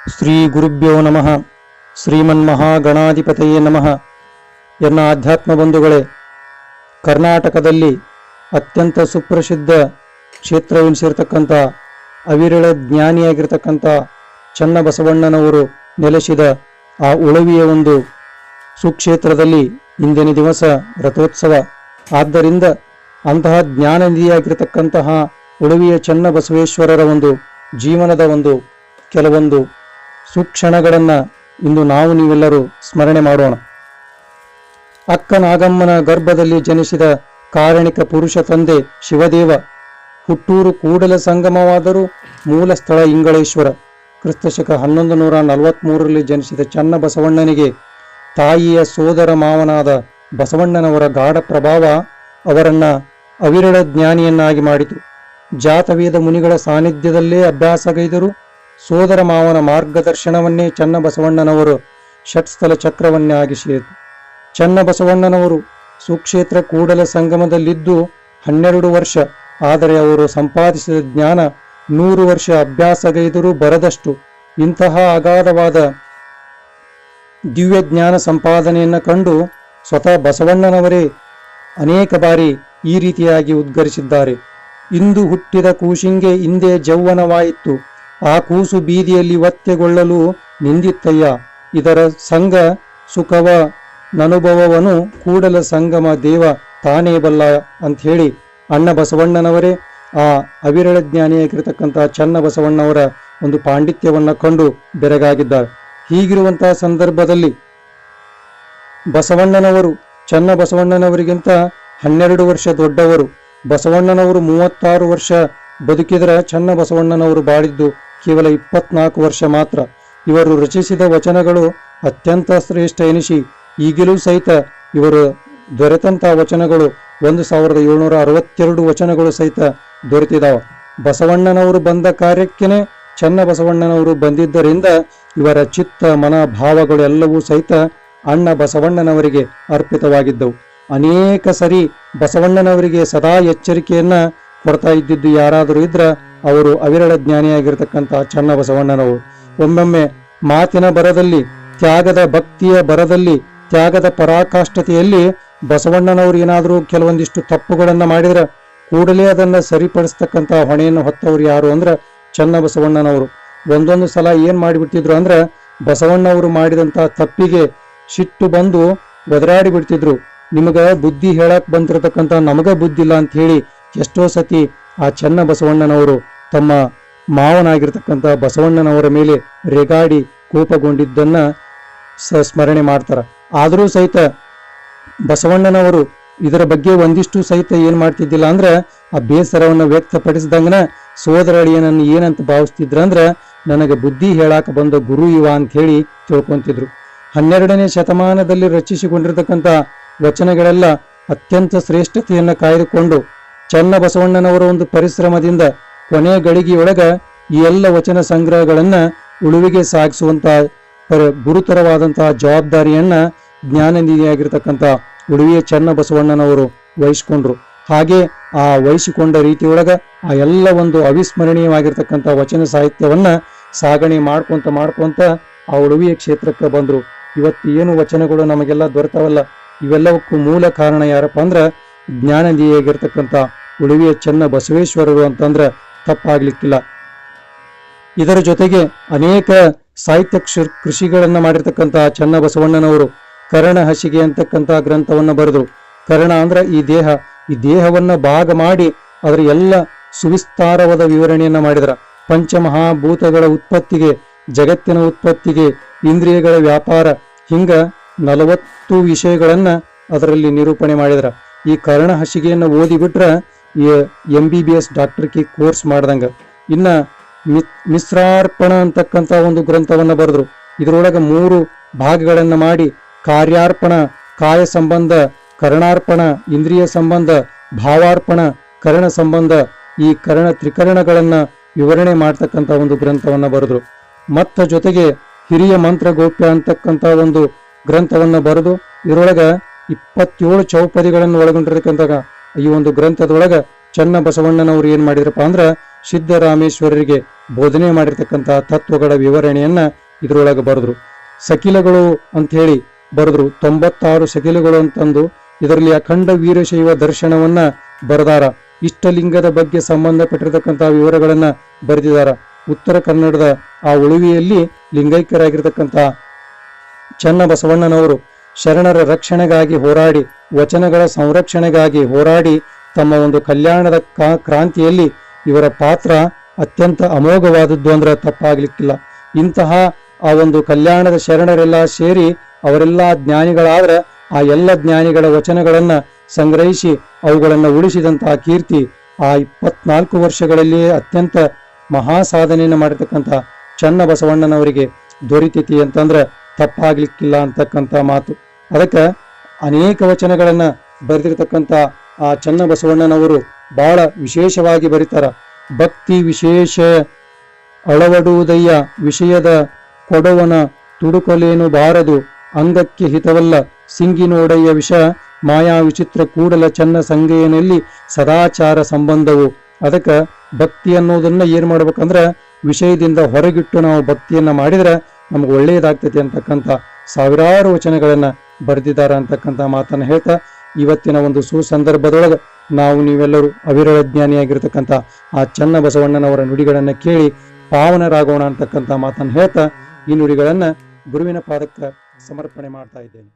ಶ್ರೀ ಗುರುಭ್ಯೋ ನಮಃ. ಶ್ರೀಮನ್ಮಹಾಗಣಾಧಿಪತಯೇ ನಮಃ. ಎನ್ನ ಆಧ್ಯಾತ್ಮ ಬಂಧುಗಳೇ, ಕರ್ನಾಟಕದಲ್ಲಿ ಅತ್ಯಂತ ಸುಪ್ರಸಿದ್ಧ ಕ್ಷೇತ್ರವೆನಿಸಿರ್ತಕ್ಕಂಥ ಅವಿರಳ ಜ್ಞಾನಿಯಾಗಿರ್ತಕ್ಕಂಥ ಚನ್ನಬಸವಣ್ಣನವರು ನೆಲೆಸಿದ ಆ ಉಳವಿಯ ಒಂದು ಸುಕ್ಷೇತ್ರದಲ್ಲಿ ಇಂದಿನ ದಿವಸ ರಥೋತ್ಸವ. ಆದ್ದರಿಂದ ಅಂತಹ ಜ್ಞಾನನಿಧಿಯಾಗಿರ್ತಕ್ಕಂತಹ ಉಳವಿಯ ಚನ್ನಬಸವೇಶ್ವರರ ಒಂದು ಜೀವನದ ಒಂದು ಕೆಲವೊಂದು ಸುಕ್ಷಣಗಳನ್ನು ಇಂದು ನಾವು ನೀವೆಲ್ಲರೂ ಸ್ಮರಣೆ ಮಾಡೋಣ. ಅಕ್ಕ ನಾಗಮ್ಮನ ಗರ್ಭದಲ್ಲಿ ಜನಿಸಿದ ಕಾರಣಿಕ ಪುರುಷ ತಂದೆ ಶಿವದೇವ. ಹುಟ್ಟೂರು ಕೂಡಲ ಸಂಗಮವಾದರೂ ಮೂಲ ಸ್ಥಳ ಇಂಗಳೇಶ್ವರ. ಕ್ರಿಸ್ತಶಕ 1143ರಲ್ಲಿ ಜನಿಸಿದ ಚನ್ನಬಸವಣ್ಣನಿಗೆ ತಾಯಿಯ ಸೋದರ ಮಾವನಾದ ಬಸವಣ್ಣನವರ ಗಾಢ ಪ್ರಭಾವ ಅವರನ್ನ ಅವಿರಳ ಜ್ಞಾನಿಯನ್ನಾಗಿ ಮಾಡಿತು. ಜಾತವೇದ ಮುನಿಗಳ ಸಾನ್ನಿಧ್ಯದಲ್ಲೇ ಅಭ್ಯಾಸಗೈದರು. ಸೋದರ ಮಾವನ ಮಾರ್ಗದರ್ಶನವನ್ನೇ ಚನ್ನಬಸವಣ್ಣನವರು ಷಟ್ಸ್ಥಲ ಚಕ್ರವನ್ನೇ ಆಗಿಸಿತು. ಚನ್ನಬಸವಣ್ಣನವರು ಸುಕ್ಷೇತ್ರ ಕೂಡಲ ಸಂಗಮದಲ್ಲಿದ್ದು 12 ವರ್ಷ. ಆದರೆ ಅವರು ಸಂಪಾದಿಸಿದ ಜ್ಞಾನ 100 ವರ್ಷ ಅಭ್ಯಾಸಗೈದರೂ ಬರದಷ್ಟು. ಇಂತಹ ಅಗಾಧವಾದ ದಿವ್ಯ ಜ್ಞಾನ ಸಂಪಾದನೆಯನ್ನು ಕಂಡು ಸ್ವತಃ ಬಸವಣ್ಣನವರೇ ಅನೇಕ ಬಾರಿ ಈ ರೀತಿಯಾಗಿ ಉದ್ಗರಿಸಿದ್ದಾರೆ. ಇಂದು ಹುಟ್ಟಿದ ಕೂಶಿಂಗೆ ಇಂದೇ ಜೌವನವಾಯಿತು, ಆ ಕೂಸು ಬೀದಿಯಲ್ಲಿ ಒತ್ತೆಗೊಳ್ಳಲು ನಿಂದಿತ್ತಯ್ಯ. ಇದರ ಸಂಘ ಸುಖವ ನನುಭವವನು ಕೂಡಲ ಸಂಗಮ ದೇವ ತಾನೇ ಬಲ್ಲ ಅಂಥೇಳಿ ಅಣ್ಣ ಬಸವಣ್ಣನವರೇ ಆ ಅವಿರಳ ಜ್ಞಾನಿಯಾಗಿರ್ತಕ್ಕಂಥ ಚನ್ನಬಸವಣ್ಣವರ ಒಂದು ಪಾಂಡಿತ್ಯವನ್ನು ಕಂಡು ಬೆರಗಾಗಿದ್ದಾರೆ. ಹೀಗಿರುವಂತಹ ಸಂದರ್ಭದಲ್ಲಿ ಬಸವಣ್ಣನವರು ಚನ್ನಬಸವಣ್ಣನವರಿಗಿಂತ 12 ವರ್ಷ ದೊಡ್ಡವರು. ಬಸವಣ್ಣನವರು 36 ವರ್ಷ ಬದುಕಿದರೆ ಚನ್ನಬಸವಣ್ಣನವರು ಬಾಳಿದ್ದು ಕೇವಲ 24 ವರ್ಷ ಮಾತ್ರ. ಇವರು ರಚಿಸಿದ ವಚನಗಳು ಅತ್ಯಂತ ಶ್ರೇಷ್ಠ ಎನಿಸಿ ಈಗಲೂ ಸಹಿತ ಇವರು ದೊರೆತಂಥ ವಚನಗಳು 1762 ವಚನಗಳು ಸಹಿತ ದೊರೆತಿದ್ದಾವೆ. ಬಸವಣ್ಣನವರು ಬಂದ ಕಾರ್ಯಕ್ಕೇನೆ ಚನ್ನಬಸವಣ್ಣನವರು ಬಂದಿದ್ದರಿಂದ ಇವರ ಚಿತ್ತ ಮನ ಭಾವಗಳು ಎಲ್ಲವೂ ಸಹಿತ ಅಣ್ಣ ಬಸವಣ್ಣನವರಿಗೆ ಅರ್ಪಿತವಾಗಿದ್ದವು. ಅನೇಕ ಸರಿ ಬಸವಣ್ಣನವರಿಗೆ ಸದಾ ಎಚ್ಚರಿಕೆಯನ್ನ ಕೊಡ್ತಾ ಇದ್ದಿದ್ದು ಯಾರಾದರೂ ಇದ್ರ ಅವರು ಅವಿರಳ ಜ್ಞಾನಿಯಾಗಿರ್ತಕ್ಕಂಥ ಚನ್ನಬಸವಣ್ಣನವರು. ಒಮ್ಮೊಮ್ಮೆ ಮಾತಿನ ಬರದಲ್ಲಿ, ತ್ಯಾಗದ ಭಕ್ತಿಯ ಬರದಲ್ಲಿ, ತ್ಯಾಗದ ಪರಾಕಾಷ್ಠತೆಯಲ್ಲಿ ಬಸವಣ್ಣನವರು ಏನಾದರೂ ಕೆಲವೊಂದಿಷ್ಟು ತಪ್ಪುಗಳನ್ನು ಮಾಡಿದ್ರೆ ಕೂಡಲೇ ಅದನ್ನು ಸರಿಪಡಿಸ್ತಕ್ಕಂಥ ಹೊಣೆಯನ್ನು ಹೊತ್ತವರು ಯಾರು ಅಂದ್ರೆ ಚನ್ನಬಸವಣ್ಣನವರು. ಒಂದೊಂದು ಸಲ ಏನ್ ಮಾಡಿಬಿಡ್ತಿದ್ರು ಅಂದ್ರೆ ಬಸವಣ್ಣವರು ಮಾಡಿದಂಥ ತಪ್ಪಿಗೆ ಸಿಟ್ಟು ಬಂದು ಒದರಾಡಿ ಬಿಡ್ತಿದ್ರು. ನಿಮಗ ಬುದ್ಧಿ ಹೇಳಕ್ ಬಂದಿರತಕ್ಕಂಥ ನಮಗ ಬುದ್ಧಿ ಇಲ್ಲ ಅಂತ ಹೇಳಿ ಎಷ್ಟೋ ಸತಿ ಆ ಚನ್ನಬಸವಣ್ಣನವರು ತಮ್ಮ ಮಾವನಾಗಿರ್ತಕ್ಕಂಥ ಬಸವಣ್ಣನವರ ಮೇಲೆ ರೇಗಾಡಿ ಕೋಪಗೊಂಡಿದ್ದನ್ನ ಸ್ಮರಣೆ ಮಾಡ್ತಾರ. ಆದರೂ ಸಹಿತ ಬಸವಣ್ಣನವರು ಇದರ ಬಗ್ಗೆ ಒಂದಿಷ್ಟು ಸಹಿತ ಏನ್ ಮಾಡ್ತಿದ್ದಿಲ್ಲ ಅಂದ್ರೆ ಆ ಬೇಸರವನ್ನು ವ್ಯಕ್ತಪಡಿಸಿದಂಗನ ಸೋದರ ಅಳಿಯನನ್ನು ಏನಂತ ಭಾವಿಸ್ತಿದ್ರ ಅಂದ್ರೆ ನನಗೆ ಬುದ್ಧಿ ಹೇಳಾಕ ಬಂದ ಗುರು ಇವ ಅಂತ ಹೇಳಿ ತಿಳ್ಕೊಂತಿದ್ರು. 12ನೇ ಶತಮಾನದಲ್ಲಿ ರಚಿಸಿಕೊಂಡಿರ್ತಕ್ಕಂಥ ವಚನಗಳೆಲ್ಲ ಅತ್ಯಂತ ಶ್ರೇಷ್ಠತೆಯನ್ನು ಕಾಯ್ದುಕೊಂಡು ಚನ್ನಬಸವಣ್ಣನವರ ಒಂದು ಪರಿಶ್ರಮದಿಂದ ಕೊನೆ ಗಳಿಗೆಯೊಳಗ ಈ ಎಲ್ಲ ವಚನ ಸಂಗ್ರಹಗಳನ್ನ ಉಳುವಿಗೆ ಸಾಗಿಸುವಂತಹ ಗುರುತರವಾದಂತಹ ಜವಾಬ್ದಾರಿಯನ್ನ ಜ್ಞಾನನಿಧಿಯಾಗಿರ್ತಕ್ಕಂಥ ಉಳುವಿಯ ಚನ್ನಬಸವಣ್ಣನವರು ವಹಿಸಿಕೊಂಡ್ರು. ಹಾಗೆ ಆ ವಹಿಸಿಕೊಂಡ ರೀತಿಯೊಳಗ ಆ ಎಲ್ಲ ಒಂದು ಅವಿಸ್ಮರಣೀಯವಾಗಿರ್ತಕ್ಕಂಥ ವಚನ ಸಾಹಿತ್ಯವನ್ನ ಸಾಗಣೆ ಮಾಡ್ಕೊಂತ ಆ ಉಳುವಿಯ ಕ್ಷೇತ್ರಕ್ಕೆ ಬಂದ್ರು. ಇವತ್ತು ಏನು ವಚನಗಳು ನಮಗೆಲ್ಲ ದೊರೆತವಲ್ಲ, ಇವೆಲ್ಲವಕ್ಕೂ ಮೂಲ ಕಾರಣ ಯಾರಪ್ಪ ಅಂದ್ರ ಜ್ಞಾನನಿಧಿಯಾಗಿರ್ತಕ್ಕಂಥ ಉಳುವಿಯ ಚನ್ನಬಸವೇಶ್ವರರು ಅಂತಂದ್ರ ತಪ್ಪಾಗ್ಲಿಕ್ಕಿಲ್ಲ. ಇದರ ಜೊತೆಗೆ ಅನೇಕ ಸಾಹಿತ್ಯ ಕೃಷಿಗಳನ್ನ ಮಾಡಿರ್ತಕ್ಕಂಥ ಚನ್ನಬಸವಣ್ಣನವರು ಕರ್ಣ ಹಸಿಗೆ ಅಂತಕ್ಕಂಥ ಗ್ರಂಥವನ್ನ ಬರೆದ್ರು. ಕರ್ಣ ಅಂದ್ರ ಈ ದೇಹವನ್ನ ಭಾಗ ಮಾಡಿ ಅದರ ಎಲ್ಲ ಸುವಿಸ್ತಾರವಾದ ವಿವರಣೆಯನ್ನ ಮಾಡಿದ್ರ. ಪಂಚಮಹಾಭೂತಗಳ ಉತ್ಪತ್ತಿಗೆ, ಜಗತ್ತಿನ ಉತ್ಪತ್ತಿಗೆ, ಇಂದ್ರಿಯಗಳ ವ್ಯಾಪಾರ, ಹಿಂಗ 40 ವಿಷಯಗಳನ್ನ ಅದರಲ್ಲಿ ನಿರೂಪಣೆ ಮಾಡಿದ್ರ. ಈ ಕರ್ಣ ಹಸಿಗೆಯನ್ನು ಓದಿಬಿಟ್ರ MBBS ಡಾಕ್ಟರ್ಗೆ ಕೋರ್ಸ್ ಮಾಡ್ದಂಗ. ಇನ್ನ ಮಿಶ್ರಾರ್ಪಣ ಅಂತಕ್ಕಂಥ ಒಂದು ಗ್ರಂಥವನ್ನ ಬರೆದ್ರು. ಇದರೊಳಗೆ 3 ಭಾಗಗಳನ್ನ ಮಾಡಿ ಕಾರ್ಯಾರ್ಪಣ, ಕಾಯ ಸಂಬಂಧ, ಕರ್ಣಾರ್ಪಣ, ಇಂದ್ರಿಯ ಸಂಬಂಧ, ಭಾವಾರ್ಪಣ, ಕರ್ಣ ಸಂಬಂಧ, ಈ ಕರ್ಣ ತ್ರಿಕರಣಗಳನ್ನ ವಿವರಣೆ ಮಾಡ್ತಕ್ಕಂಥ ಒಂದು ಗ್ರಂಥವನ್ನ ಬರೆದ್ರು. ಮತ್ತ ಜೊತೆಗೆ ಹಿರಿಯ ಮಂತ್ರ ಗೋಪ್ಯ ಅಂತಕ್ಕಂಥ ಒಂದು ಗ್ರಂಥವನ್ನ ಬರೆದು ಇದರೊಳಗ 27 ಚೌಪದಿಗಳನ್ನು ಒಳಗೊಂಡಿರ್ತಕ್ಕಂಥ ಈ ಒಂದು ಗ್ರಂಥದೊಳಗ ಚನ್ನಬಸವಣ್ಣನವರು ಏನ್ ಮಾಡಿದ್ರಪ್ಪ ಅಂದ್ರ ಸಿದ್ದರಾಮೇಶ್ವರರಿಗೆ ಬೋಧನೆ ಮಾಡಿರ್ತಕ್ಕಂಥ ತತ್ವಗಳ ವಿವರಣೆಯನ್ನ ಇದರೊಳಗೆ ಬರೆದ್ರು. ಸಕಿಲಗಳು ಅಂತ ಹೇಳಿ ಬರೆದ್ರು. 96 ಸಕಿಲಗಳು ಅಂತಂದು ಇದರಲ್ಲಿ ಅಖಂಡ ವೀರಶೈವ ದರ್ಶನವನ್ನ ಬರೆದಾರ. ಇಷ್ಟಲಿಂಗದ ಬಗ್ಗೆ ಸಂಬಂಧಪಟ್ಟಿರತಕ್ಕಂಥ ವಿವರಗಳನ್ನ ಬರೆದಿದಾರ. ಉತ್ತರ ಕನ್ನಡದ ಆ ಉಳುವಿಯಲ್ಲಿ ಲಿಂಗೈಕ್ಯರಾಗಿರ್ತಕ್ಕಂಥ ಚನ್ನಬಸವಣ್ಣನವರು ಶರಣರ ರಕ್ಷಣೆಗಾಗಿ ಹೋರಾಡಿ, ವಚನಗಳ ಸಂರಕ್ಷಣೆಗಾಗಿ ಹೋರಾಡಿ ತಮ್ಮ ಒಂದು ಕಲ್ಯಾಣದ ಕ್ರಾಂತಿಯಲ್ಲಿ ಇವರ ಪಾತ್ರ ಅತ್ಯಂತ ಅಮೋಘವಾದದ್ದು ಅಂದ್ರೆ ತಪ್ಪಾಗ್ಲಿಕ್ಕಿಲ್ಲ. ಇಂತಹ ಆ ಒಂದು ಕಲ್ಯಾಣದ ಶರಣರೆಲ್ಲ ಸೇರಿ ಅವರೆಲ್ಲ ಜ್ಞಾನಿಗಳಾದ್ರೆ ಆ ಎಲ್ಲ ಜ್ಞಾನಿಗಳ ವಚನಗಳನ್ನ ಸಂಗ್ರಹಿಸಿ ಅವುಗಳನ್ನು ಉಳಿಸಿದಂತಹ ಕೀರ್ತಿ ಆ 24 ವರ್ಷಗಳಲ್ಲಿ ಅತ್ಯಂತ ಮಹಾ ಸಾಧನೆಯನ್ನು ಮಾಡಿರ್ತಕ್ಕಂಥ ಚನ್ನಬಸವಣ್ಣನವರಿಗೆ ದೊರೀತೈತಿ ಅಂತಂದ್ರೆ ತಪ್ಪಾಗ್ಲಿಕ್ಕಿಲ್ಲ ಅಂತಕ್ಕಂಥ ಮಾತು. ಅದಕ್ಕೆ ಅನೇಕ ವಚನಗಳನ್ನ ಬರೆದಿರ್ತಕ್ಕಂಥ ಆ ಚನ್ನಬಸವಣ್ಣನವರು ಬಹಳ ವಿಶೇಷವಾಗಿ ಬರೀತಾರ. ಭಕ್ತಿ ವಿಶೇಷ ಅಳವಡುವುದಯ್ಯ ವಿಷಯದ ಕೊಡವನ ತುಡುಕಲೇನು ಬಾರದು, ಅಂಗಕ್ಕೆ ಹಿತವಲ್ಲ ಸಿಂಗಿನೋಡಯ್ಯ ವಿಷ ಮಾಯಾ ವಿಚಿತ್ರ ಕೂಡಲ ಚನ್ನ ಸಂಗೇನಲ್ಲಿ ಸದಾಚಾರ ಸಂಬಂಧವು. ಅದಕ್ಕೆ ಭಕ್ತಿ ಅನ್ನೋದನ್ನ ಏನ್ ಮಾಡ್ಬೇಕಂದ್ರೆ ವಿಷಯದಿಂದ ಹೊರಗಿಟ್ಟು ನಾವು ಭಕ್ತಿಯನ್ನ ಮಾಡಿದ್ರೆ ನಮ್ಗೆ ಒಳ್ಳೆಯದಾಗ್ತೈತಿ ಅಂತಕ್ಕಂಥ ಸಾವಿರಾರು ವಚನಗಳನ್ನ ಬರೆದಿದ್ದಾರೆ ಅಂತಕ್ಕಂಥ ಮಾತನ್ನ ಹೇಳ್ತಾ ಇವತ್ತಿನ ಒಂದು ಸುಸಂದರ್ಭದೊಳಗೆ ನಾವು ನೀವೆಲ್ಲರೂ ಅವಿರಳ ಜ್ಞಾನಿಯಾಗಿರ್ತಕ್ಕಂಥ ಆ ಚನ್ನಬಸವಣ್ಣನವರ ನುಡಿಗಳನ್ನ ಕೇಳಿ ಪಾವನರಾಗೋಣ ಅಂತಕ್ಕಂಥ ಮಾತನ್ನ ಹೇಳ್ತಾ ಈ ನುಡಿಗಳನ್ನ ಗುರುವಿನ ಪಾದಕ್ಕೆ ಸಮರ್ಪಣೆ ಮಾಡ್ತಾ ಇದ್ದೇನೆ.